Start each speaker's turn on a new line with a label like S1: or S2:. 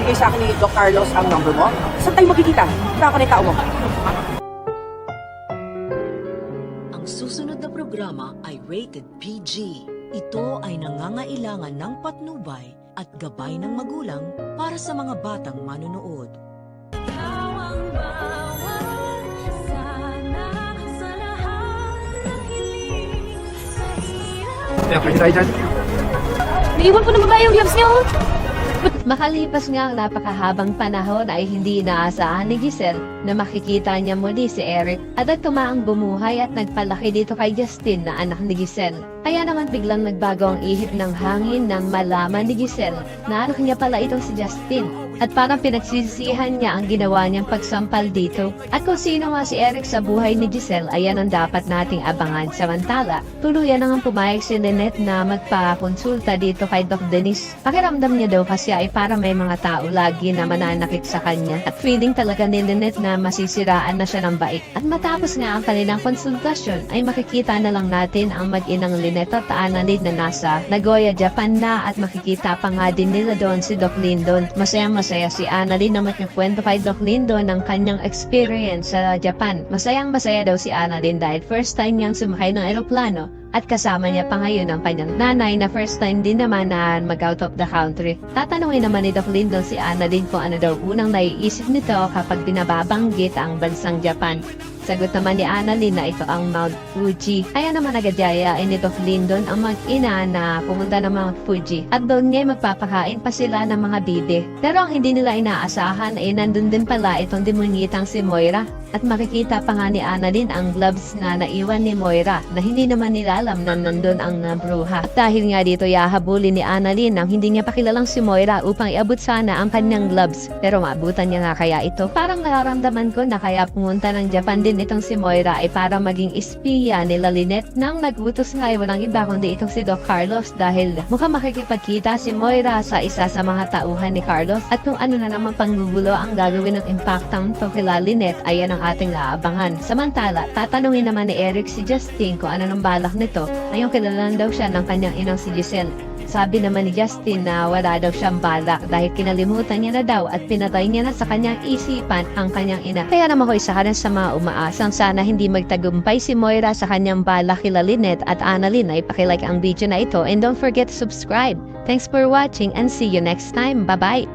S1: binigay sa akin ni Doc Carlos ang number mo. Saan tayo magkikita? Saan ka tao mo?
S2: Ang susunod na programa ay rated PG. Ito ay nangangailangan ng patnubay at gabay ng magulang para sa mga batang manunood.
S1: Kaya pwede tayo dyan.
S3: Naiwan ko na babae yung gloves niyo.
S4: Makalipas nga ang napakahabang panahon ay hindi inaasahan ni Giselle na makikita niya muli si Eric at nagtumaang bumuhay at nagpalaki dito kay Justin na anak ni Giselle. Kaya naman biglang nagbago ang ihip ng hangin nang malaman ni Giselle na anak niya pala itong si Justin. At parang pinagsisisihan niya ang ginawa niyang pagsampal dito. At kung sino nga si Eric sa buhay ni Giselle, ayan ang dapat nating abangan. Samantala, tuluyan na nga pumayag si Lynette na magpakonsulta dito kay Doc Denise. Pakiramdam niya daw kasi ay para may mga tao lagi na mananakit sa kanya. At feeling talaga ni Lynette na masisiraan na siya ng bait. At matapos nga ang kanilang konsultasyon, ay makikita na lang natin ang mag-inang Lynette at Annalyn na nasa Nagoya, Japan na at makikita pa nga din nila doon si Doc Lyndon. Masaya si Annalyn na magkikwento kay Doc Lyndon ng kanyang experience sa Japan. Masayang-masaya daw si Annalyn dahil first time niyang sumakay ng eroplano at kasama niya pa ngayon ang kanyang nanay na first time din naman na mag-out of the country. Tatanungin naman ni Doc Lyndon si Annalyn kung ano daw unang naiisip nito kapag binababanggit ang bansang Japan. Sagot naman ni Annalyn na ito ang Mount Fuji. Kaya naman nagadyayain ni Doc Lyndon ang mag-ina na pumunta ng Mount Fuji. At doon niya magpapakain pa sila ng mga bibe. Pero ang hindi nila inaasahan ay nandun din pala itong demonyitang si Moira. At makikita pa nga ni Annalyn ang gloves na naiwan ni Moira na hindi naman nila alam na nandun ang bruha. At dahil nga dito yahabulin ni Annalyn ang hindi niya pakilalang si Moira upang iabot sana ang kanyang gloves. Pero maabutan niya nga kaya ito. Parang nararamdaman ko na kaya pumunta ng Japan din itong si Moira ay para maging espiya nila Lynette nang nagutos nga ay walang iba kundi itong si Doc Carlos dahil mukhang makikipagkita si Moira sa isa sa mga tauhan ni Carlos at kung ano na naman panggugulo ang gagawin ng impactang to kila Lynette ayan ang ating aabangan. Samantala, tatanungin naman ni Eric si Justin kung ano nang balak nito ngayong kilalan daw siya ng kanyang inang si Giselle. Sabi naman ni Justin na wala daw siyang balak dahil kinalimutan niya na daw at pinatay niya na sa kanyang isipan ang kanyang ina. Kaya naman ko isa ka na sa mga umaasang sana hindi magtagumpay si Moira sa kanyang balak kila Lynette at Annalyn ay pakilike ang video na ito and don't forget to subscribe. Thanks for watching and see you next time. Bye-bye!